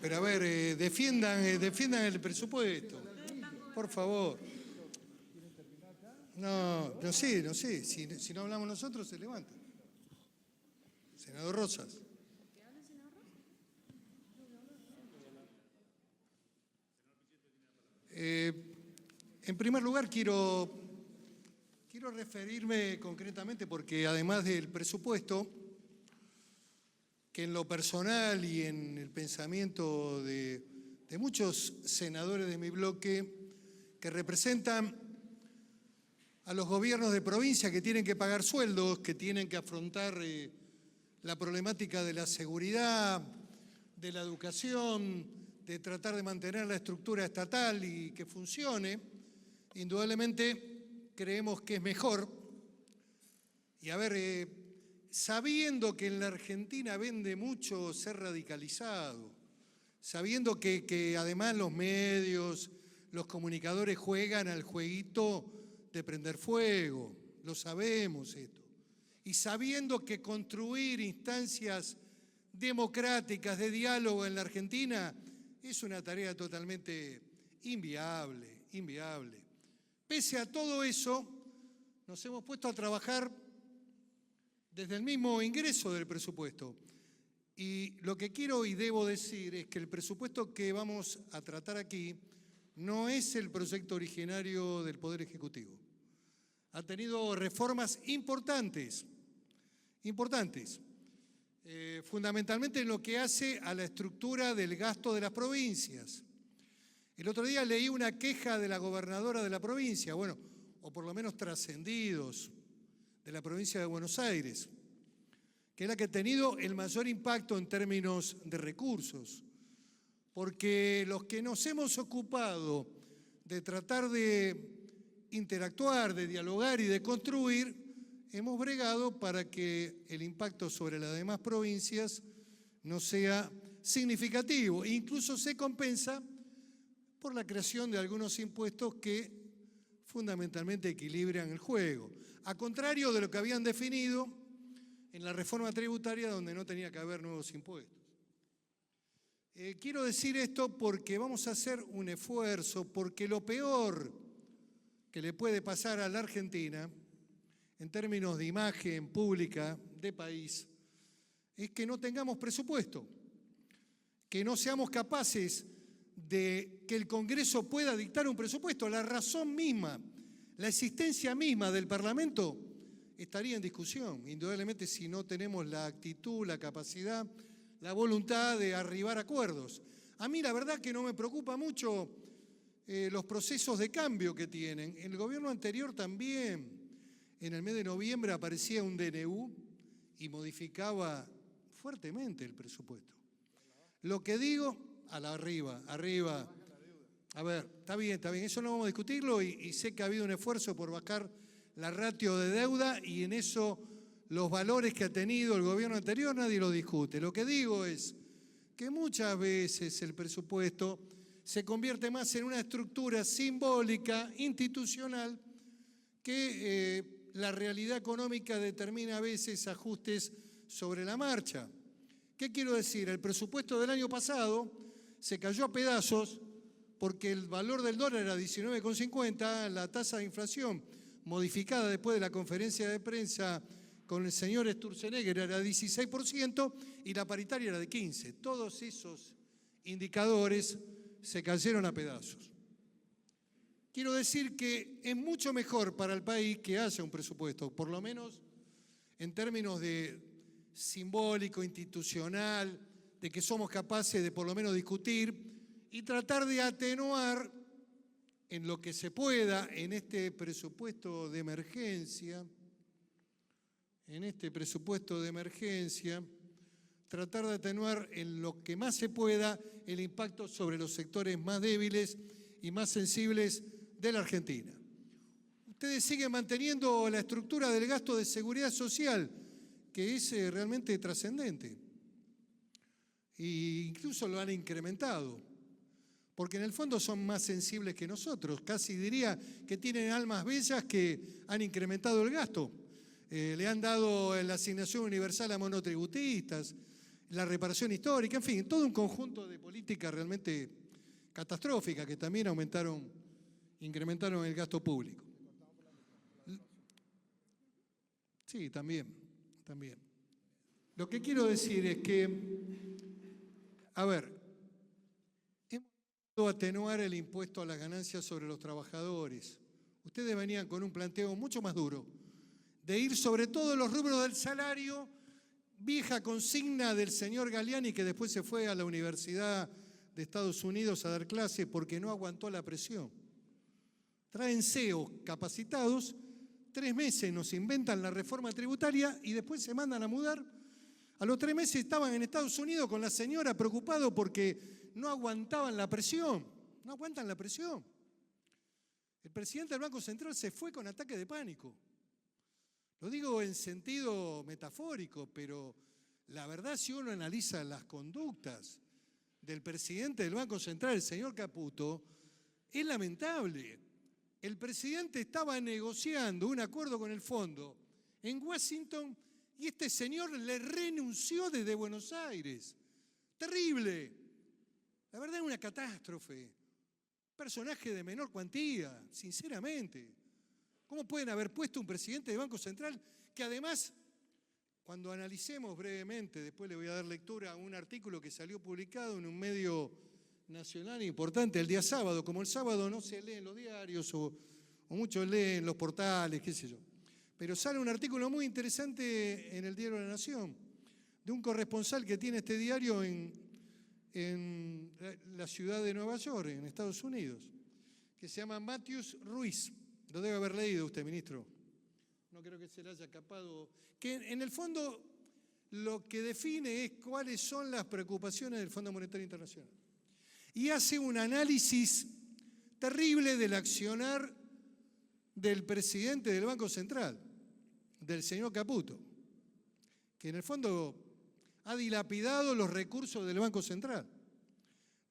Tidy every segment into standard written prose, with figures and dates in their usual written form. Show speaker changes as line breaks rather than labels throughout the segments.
Pero a ver, defiendan el presupuesto, por favor. No sé. Si no hablamos nosotros, se levanta. Senador Rosas. En primer lugar, quiero referirme concretamente, porque además del presupuesto, que en lo personal y en el pensamiento de muchos senadores de mi bloque, que representan a los gobiernos de provincia que tienen que pagar sueldos, que tienen que afrontar la problemática de la seguridad, de la educación, de tratar de mantener la estructura estatal y que funcione, indudablemente creemos que es mejor. Y a ver, sabiendo que en la Argentina vende mucho ser radicalizado, sabiendo que además los medios, los comunicadores juegan al jueguito de prender fuego, lo sabemos esto, y sabiendo que construir instancias democráticas de diálogo en la Argentina es una tarea totalmente inviable. Pese a todo eso, nos hemos puesto a trabajar desde el mismo ingreso del presupuesto. Y lo que quiero y debo decir es que el presupuesto que vamos a tratar aquí no es el proyecto originario del Poder Ejecutivo. Ha tenido reformas importantes, fundamentalmente en lo que hace a la estructura del gasto de las provincias. El otro día leí una queja de la gobernadora de la provincia, bueno, o por lo menos trascendidos, de la provincia de Buenos Aires, que es la que ha tenido el mayor impacto en términos de recursos, porque los que nos hemos ocupado de tratar de interactuar, de dialogar y de construir, hemos bregado para que el impacto sobre las demás provincias no sea significativo, e incluso se compensa por la creación de algunos impuestos que fundamentalmente equilibran el juego, a contrario de lo que habían definido en la reforma tributaria, donde no tenía que haber nuevos impuestos. Quiero decir esto porque vamos a hacer un esfuerzo, porque lo peor que le puede pasar a la Argentina, en términos de imagen pública de país, es que no tengamos presupuesto, que no seamos capaces de que el Congreso pueda dictar un presupuesto. La razón misma, la existencia misma del Parlamento estaría en discusión, indudablemente, si no tenemos la actitud, la capacidad, la voluntad de arribar a acuerdos. A mí la verdad que no me preocupa mucho los procesos de cambio que tienen. En el gobierno anterior también, en el mes de noviembre aparecía un DNU y modificaba fuertemente el presupuesto. Lo que digo, arriba. A ver, está bien, eso no vamos a discutirlo y sé que ha habido un esfuerzo por bajar la ratio de deuda y en eso los valores que ha tenido el gobierno anterior nadie lo discute. Lo que digo es que muchas veces el presupuesto se convierte más en una estructura simbólica, institucional, que la realidad económica determina a veces ajustes sobre la marcha. ¿Qué quiero decir? El presupuesto del año pasado se cayó a pedazos porque el valor del dólar era 19,50, la tasa de inflación modificada después de la conferencia de prensa con el señor Sturzenegger era 16% y la paritaria era de 15%. Todos esos indicadores se cayeron a pedazos. Quiero decir que es mucho mejor para el país que haya un presupuesto, por lo menos en términos de simbólico, institucional, de que somos capaces de por lo menos discutir y tratar de atenuar en lo que se pueda en este presupuesto de emergencia, tratar de atenuar en lo que más se pueda el impacto sobre los sectores más débiles y más sensibles de la Argentina. Ustedes siguen manteniendo la estructura del gasto de seguridad social, que es realmente trascendente. E incluso lo han incrementado, porque en el fondo son más sensibles que nosotros. Casi diría que tienen almas bellas que han incrementado el gasto. Le han dado la asignación universal a monotributistas, la reparación histórica, en fin, todo un conjunto de políticas realmente catastróficas que también incrementaron el gasto público. Sí, también. Lo que quiero decir es que, a ver, hemos podido atenuar el impuesto a las ganancias sobre los trabajadores. Ustedes venían con un planteo mucho más duro, de ir sobre todo los rubros del salario, vieja consigna del señor Galliani, que después se fue a la Universidad de Estados Unidos a dar clases porque no aguantó la presión. Traen CEOs capacitados, 3 meses nos inventan la reforma tributaria y después se mandan a mudar. A los 3 meses estaban en Estados Unidos con la señora preocupados porque no aguantaban la presión. No aguantan la presión. El presidente del Banco Central se fue con ataque de pánico. Lo digo en sentido metafórico, pero la verdad, si uno analiza las conductas del presidente del Banco Central, el señor Caputo, es lamentable. El presidente estaba negociando un acuerdo con el fondo en Washington y este señor le renunció desde Buenos Aires. Terrible. La verdad es una catástrofe. Personaje de menor cuantía, sinceramente. ¿Cómo pueden haber puesto un presidente de Banco Central que además, cuando analicemos brevemente, después le voy a dar lectura a un artículo que salió publicado en un medio nacional importante el día sábado, como el sábado no se lee en los diarios o muchos leen los portales, qué sé yo. Pero sale un artículo muy interesante en el diario La Nación, de un corresponsal que tiene este diario en la ciudad de Nueva York, en Estados Unidos, que se llama Matthews Ruiz. Lo debe haber leído usted, ministro. No creo que se le haya escapado. Que en el fondo lo que define es cuáles son las preocupaciones del Fondo Monetario Internacional. Y hace un análisis terrible del accionar del presidente del Banco Central, del señor Caputo, que en el fondo ha dilapidado los recursos del Banco Central.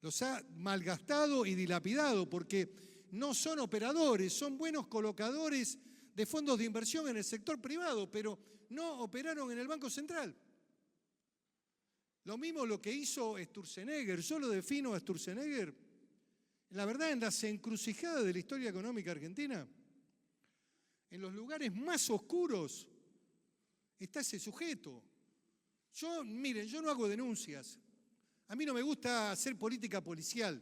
Los ha malgastado y dilapidado porque no son operadores, son buenos colocadores de fondos de inversión en el sector privado, pero no operaron en el Banco Central. Lo mismo lo que hizo Sturzenegger. Yo lo defino a Sturzenegger, la verdad, en las encrucijadas de la historia económica argentina, en los lugares más oscuros está ese sujeto. Miren, yo no hago denuncias. A mí no me gusta hacer política policial.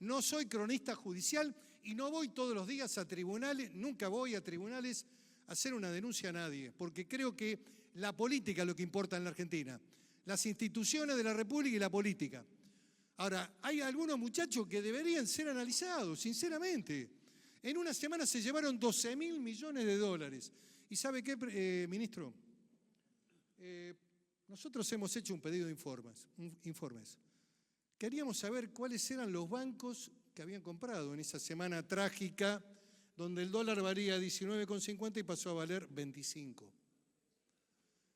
No soy cronista judicial y no voy todos los días a tribunales, nunca voy a tribunales a hacer una denuncia a nadie, porque creo que la política es lo que importa en la Argentina. Las instituciones de la República y la política. Ahora, hay algunos muchachos que deberían ser analizados, sinceramente. En una semana se llevaron 12.000 millones de dólares. ¿Y sabe qué, ministro? Nosotros hemos hecho un pedido de informes. Queríamos saber cuáles eran los bancos que habían comprado en esa semana trágica donde el dólar valía 19,50 y pasó a valer 25.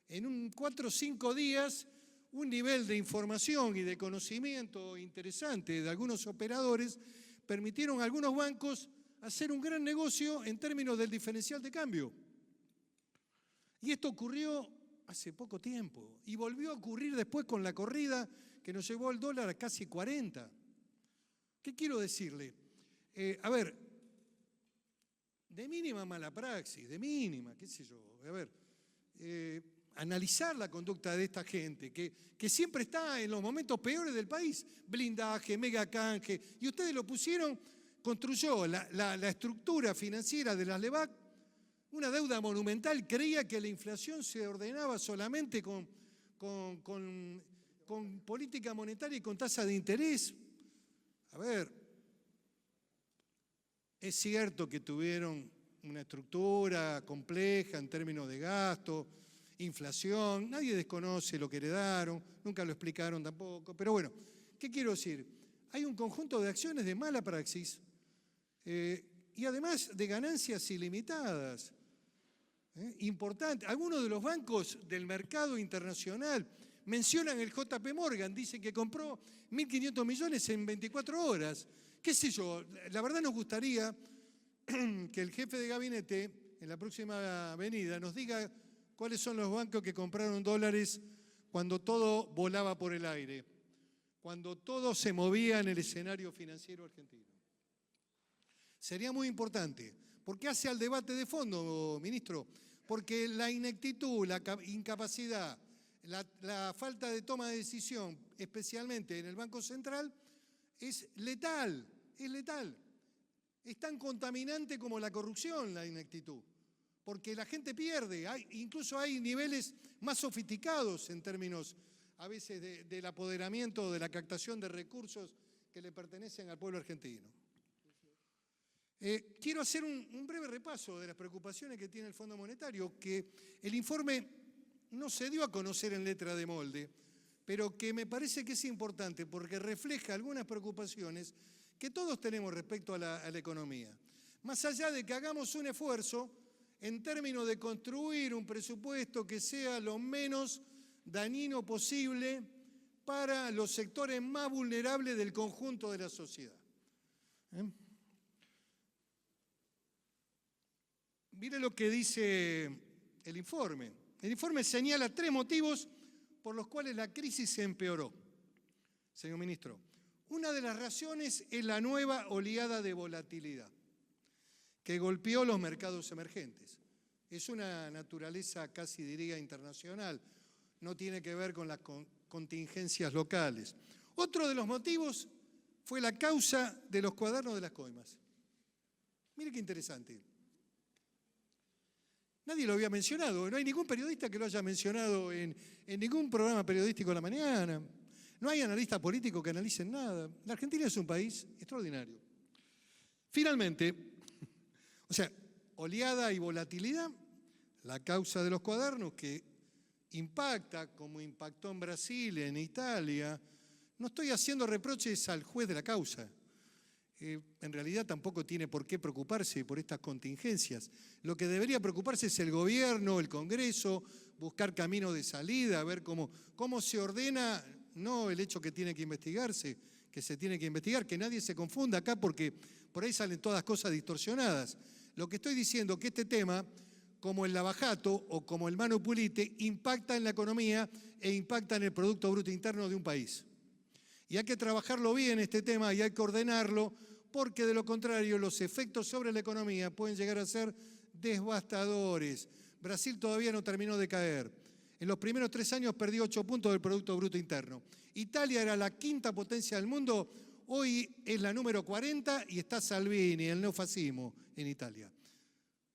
En 4 o 5 días, un nivel de información y de conocimiento interesante de algunos operadores permitieron a algunos bancos hacer un gran negocio en términos del diferencial de cambio. Y esto ocurrió hace poco tiempo y volvió a ocurrir después con la corrida que nos llevó el dólar a casi 40. ¿Qué quiero decirle? A ver, de mínima mala praxis, de mínima, qué sé yo, a ver, analizar la conducta de esta gente que siempre está en los momentos peores del país, blindaje, mega canje, y ustedes lo pusieron, construyó la estructura financiera de las LEVAC, una deuda monumental, creía que la inflación se ordenaba solamente con política monetaria y con tasa de interés. A ver, es cierto que tuvieron una estructura compleja en términos de gasto, inflación, nadie desconoce lo que heredaron, nunca lo explicaron tampoco, pero bueno, ¿qué quiero decir? Hay un conjunto de acciones de mala praxis y además de ganancias ilimitadas, importantes. Algunos de los bancos del mercado internacional mencionan el JP Morgan, dicen que compró 1.500 millones en 24 horas. ¿Qué sé yo? La verdad nos gustaría que el jefe de gabinete en la próxima venida nos diga cuáles son los bancos que compraron dólares cuando todo volaba por el aire, cuando todo se movía en el escenario financiero argentino. Sería muy importante, porque hace al debate de fondo, ministro, porque la ineptitud, la incapacidad, la falta de toma de decisión, especialmente en el Banco Central, es letal, es letal. Es tan contaminante como la corrupción, la ineptitud, porque la gente pierde, incluso hay niveles más sofisticados en términos a veces del apoderamiento, de la captación de recursos que le pertenecen al pueblo argentino. Quiero hacer un breve repaso de las preocupaciones que tiene el Fondo Monetario, que el informe no se dio a conocer en letra de molde, pero que me parece que es importante porque refleja algunas preocupaciones que todos tenemos respecto a la economía. Más allá de que hagamos un esfuerzo en términos de construir un presupuesto que sea lo menos dañino posible para los sectores más vulnerables del conjunto de la sociedad. Mire lo que dice el informe. El informe señala 3 motivos por los cuales la crisis se empeoró, señor ministro. Una de las razones es la nueva oleada de volatilidad que golpeó los mercados emergentes. Es una naturaleza casi diría internacional, no tiene que ver con las contingencias locales. Otro de los motivos fue la causa de los cuadernos de las coimas. Mire qué interesante. Nadie lo había mencionado, no hay ningún periodista que lo haya mencionado en ningún programa periodístico de la mañana. No hay analistas políticos que analicen nada. La Argentina es un país extraordinario. Finalmente, o sea, oleada y volatilidad, la causa de los cuadernos que impacta, como impactó en Brasil, en Italia. No estoy haciendo reproches al juez de la causa. En realidad tampoco tiene por qué preocuparse por estas contingencias. Lo que debería preocuparse es el gobierno, el Congreso, buscar caminos de salida, ver cómo se ordena, no el hecho que tiene que investigarse, que se tiene que investigar, que nadie se confunda acá porque por ahí salen todas cosas distorsionadas. Lo que estoy diciendo es que este tema, como el lavajato o como el manu pulite, impacta en la economía e impacta en el Producto Bruto Interno de un país. Y hay que trabajarlo bien este tema y hay que ordenarlo porque de lo contrario los efectos sobre la economía pueden llegar a ser devastadores. Brasil todavía no terminó de caer. En los primeros 3 años perdió 8 puntos del Producto Bruto Interno. Italia era la 5ª potencia del mundo, hoy es la número 40 y está Salvini, el neofascismo en Italia.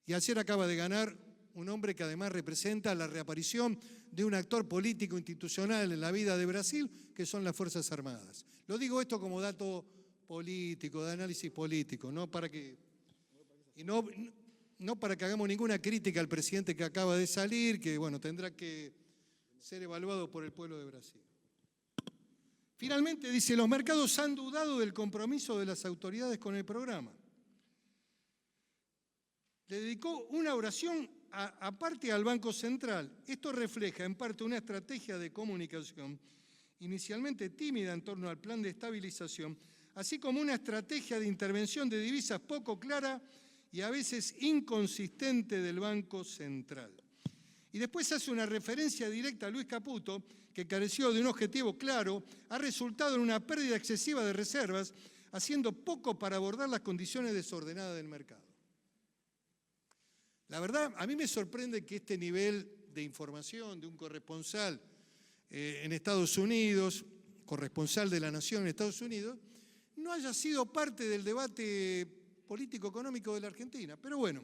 Y ayer acaba de ganar un hombre que además representa la reaparición de un actor político institucional en la vida de Brasil, que son las Fuerzas Armadas. Lo digo esto como dato político, de análisis político, no para que hagamos ninguna crítica al presidente que acaba de salir, que bueno, tendrá que ser evaluado por el pueblo de Brasil. Finalmente dice, los mercados han dudado del compromiso de las autoridades con el programa. Le dedicó una oración aparte al Banco Central. Esto refleja en parte una estrategia de comunicación inicialmente tímida en torno al plan de estabilización, así como una estrategia de intervención de divisas poco clara y a veces inconsistente del Banco Central. Y después hace una referencia directa a Luis Caputo, que careció de un objetivo claro, ha resultado en una pérdida excesiva de reservas, haciendo poco para abordar las condiciones desordenadas del mercado. La verdad, a mí me sorprende que este nivel de información de un corresponsal en Estados Unidos, corresponsal de la Nación en Estados Unidos, no haya sido parte del debate político-económico de la Argentina. Pero bueno,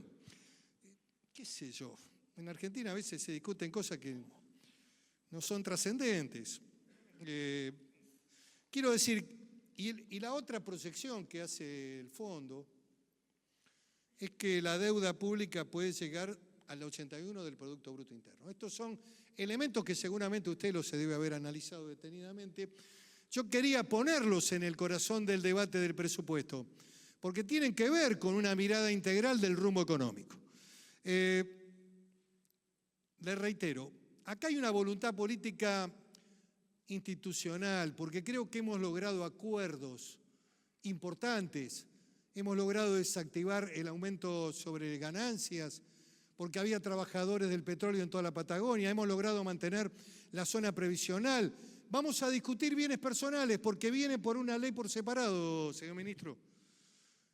qué sé yo, en Argentina a veces se discuten cosas que no son trascendentes. Quiero decir, y la otra proyección que hace el fondo es que la deuda pública puede llegar al 81% del Producto Bruto Interno. Estos son elementos que seguramente usted los debe haber analizado detenidamente. Yo quería ponerlos en el corazón del debate del presupuesto, porque tienen que ver con una mirada integral del rumbo económico. Le reitero, acá hay una voluntad política institucional, porque creo que hemos logrado acuerdos importantes. Hemos logrado desactivar el aumento sobre ganancias, porque había trabajadores del petróleo en toda la Patagonia. Hemos logrado mantener la zona previsional. Vamos a discutir bienes personales porque viene por una ley por separado, señor ministro.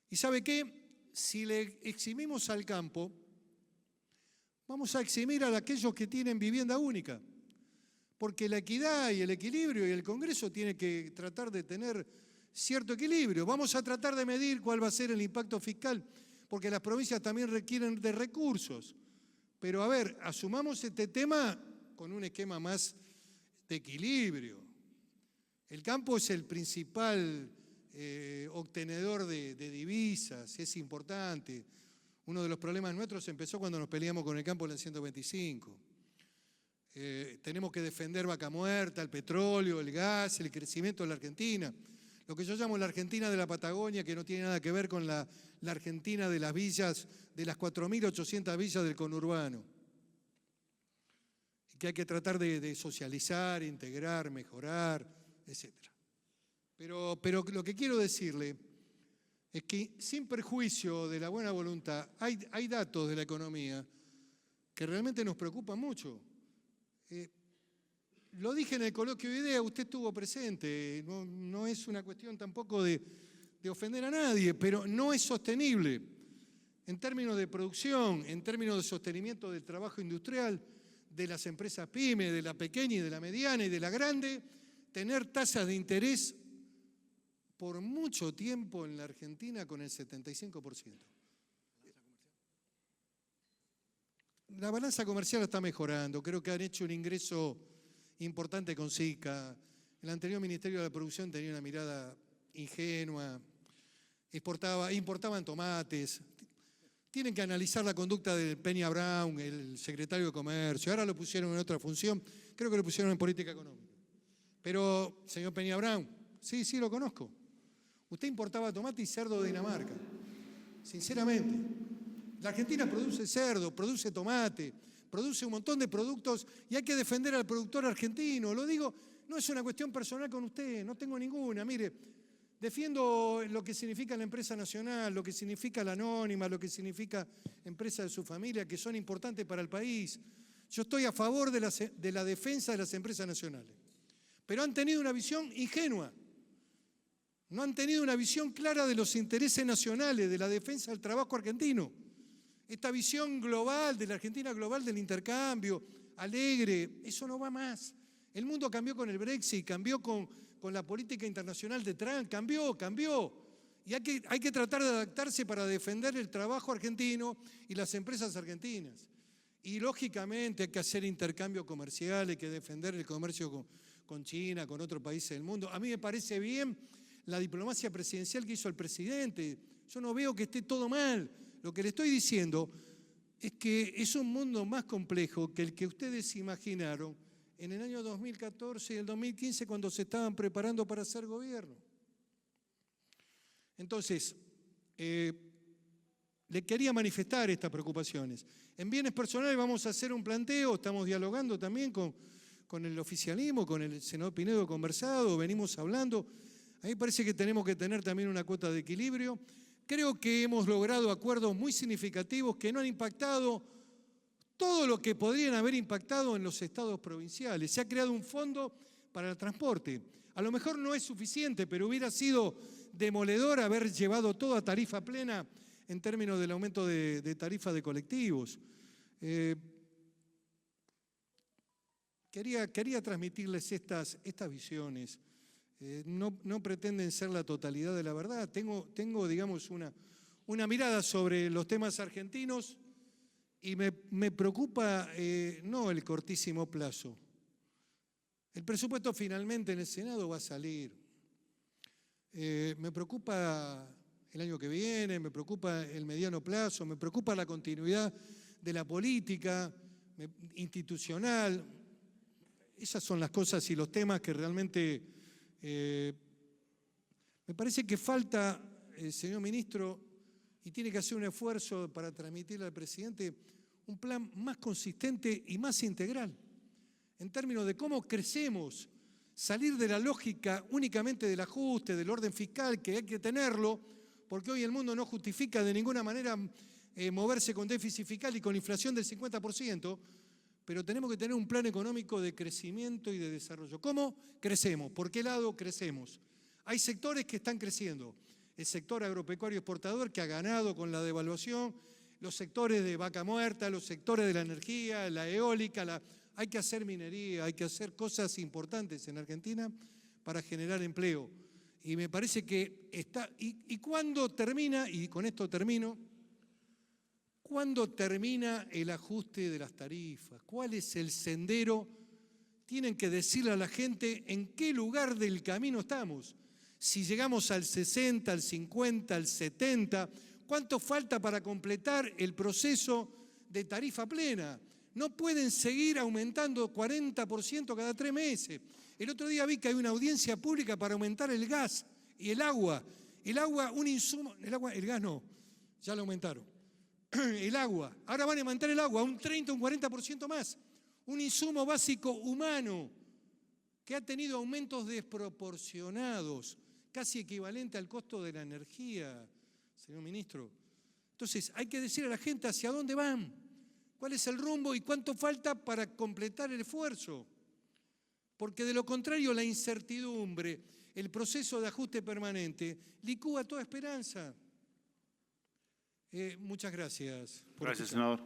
¿Y sabe qué? Si le eximimos al campo, vamos a eximir a aquellos que tienen vivienda única. Porque la equidad y el equilibrio y el Congreso tiene que tratar de tener cierto equilibrio. Vamos a tratar de medir cuál va a ser el impacto fiscal, porque las provincias también requieren de recursos. Pero a ver, asumamos este tema con un esquema más de equilibrio. El campo es el principal obtenedor de divisas, es importante. Uno de los problemas nuestros empezó cuando nos peleamos con el campo en el 125. Tenemos que defender Vaca Muerta, el petróleo, el gas, el crecimiento de la Argentina. Lo que yo llamo la Argentina de la Patagonia, que no tiene nada que ver con la Argentina de las villas, de las 4.800 villas del conurbano. Y que hay que tratar de socializar, integrar, mejorar, etc. Pero lo que quiero decirle es que sin perjuicio de la buena voluntad, hay datos de la economía que realmente nos preocupan mucho. Lo dije en el coloquio de ideas, usted estuvo presente, no es una cuestión tampoco de ofender a nadie, pero no es sostenible en términos de producción, en términos de sostenimiento del trabajo industrial, de las empresas pymes, de la pequeña y de la mediana y de la grande, tener tasas de interés por mucho tiempo en la Argentina con el 75%. La balanza comercial está mejorando, creo que han hecho un ingreso importante con SICA. El anterior Ministerio de la Producción tenía una mirada ingenua, importaban tomates. Tienen que analizar la conducta de Peña Brown, el secretario de Comercio. Ahora lo pusieron en otra función, creo que lo pusieron en política económica. Pero, señor Peña Brown, sí, lo conozco. Usted importaba tomate y cerdo de Dinamarca, sinceramente. La Argentina produce cerdo, produce tomate, produce un montón de productos y hay que defender al productor argentino. Lo digo, no es una cuestión personal con usted, no tengo ninguna. Mire, defiendo lo que significa la empresa nacional, lo que significa la anónima, lo que significa empresa de su familia, que son importantes para el país. Yo estoy a favor de la defensa de las empresas nacionales. Pero han tenido una visión ingenua. No han tenido una visión clara de los intereses nacionales, de la defensa del trabajo argentino. Esta visión global, de la Argentina global, del intercambio, alegre, eso no va más. El mundo cambió con el Brexit, cambió con la política internacional de Trump, cambió. Y hay que tratar de adaptarse para defender el trabajo argentino y las empresas argentinas. Y lógicamente hay que hacer intercambio comercial, hay que defender el comercio con China, con otros países del mundo. A mí me parece bien la diplomacia presidencial que hizo el presidente. Yo no veo que esté todo mal. Lo que le estoy diciendo es que es un mundo más complejo que el que ustedes imaginaron en el año 2014 y el 2015 cuando se estaban preparando para hacer gobierno. Entonces, le quería manifestar estas preocupaciones. En bienes personales vamos a hacer un planteo, estamos dialogando también con el oficialismo, con el senador Pinedo conversado, venimos hablando. A mí me parece que tenemos que tener también una cuota de equilibrio. Creo que hemos logrado acuerdos muy significativos que no han impactado todo lo que podrían haber impactado en los estados provinciales. Se ha creado un fondo para el transporte. A lo mejor no es suficiente, pero hubiera sido demoledor haber llevado todo a tarifa plena en términos del aumento de tarifa de colectivos. Quería transmitirles estas visiones. No pretenden ser la totalidad de la verdad. Tengo digamos, una mirada sobre los temas argentinos y me preocupa no el cortísimo plazo. El presupuesto finalmente en el Senado va a salir. Me preocupa el año que viene, me preocupa el mediano plazo, me preocupa la continuidad de la política institucional. Esas son las cosas y los temas que realmente me parece que falta, señor ministro, y tiene que hacer un esfuerzo para transmitirle al presidente un plan más consistente y más integral en términos de cómo crecemos, salir de la lógica únicamente del ajuste, del orden fiscal, que hay que tenerlo, porque hoy el mundo no justifica de ninguna manera moverse con déficit fiscal y con inflación del 50%, pero tenemos que tener un plan económico de crecimiento y de desarrollo. ¿Cómo crecemos? ¿Por qué lado crecemos? Hay sectores que están creciendo. El sector agropecuario exportador, que ha ganado con la devaluación, los sectores de vaca muerta, los sectores de la energía, la eólica, hay que hacer minería, hay que hacer cosas importantes en Argentina para generar empleo. Y me parece que está... ¿Y cuándo termina? Y con esto termino. ¿Cuándo termina el ajuste de las tarifas? ¿Cuál es el sendero? Tienen que decirle a la gente en qué lugar del camino estamos. Si llegamos al 60, al 50, al 70, ¿cuánto falta para completar el proceso de tarifa plena? No pueden seguir aumentando 40% cada 3 meses. El otro día vi que hay una audiencia pública para aumentar el gas y el agua. El agua, un insumo, el gas no, ya lo aumentaron. El agua, ahora van a aumentar el agua un 30, un 40% más. Un insumo básico humano que ha tenido aumentos desproporcionados, casi equivalente al costo de la energía, señor ministro. Entonces, hay que decir a la gente hacia dónde van, cuál es el rumbo y cuánto falta para completar el esfuerzo. Porque de lo contrario, la incertidumbre, el proceso de ajuste permanente, licúa toda esperanza. Muchas gracias.
Gracias, senador.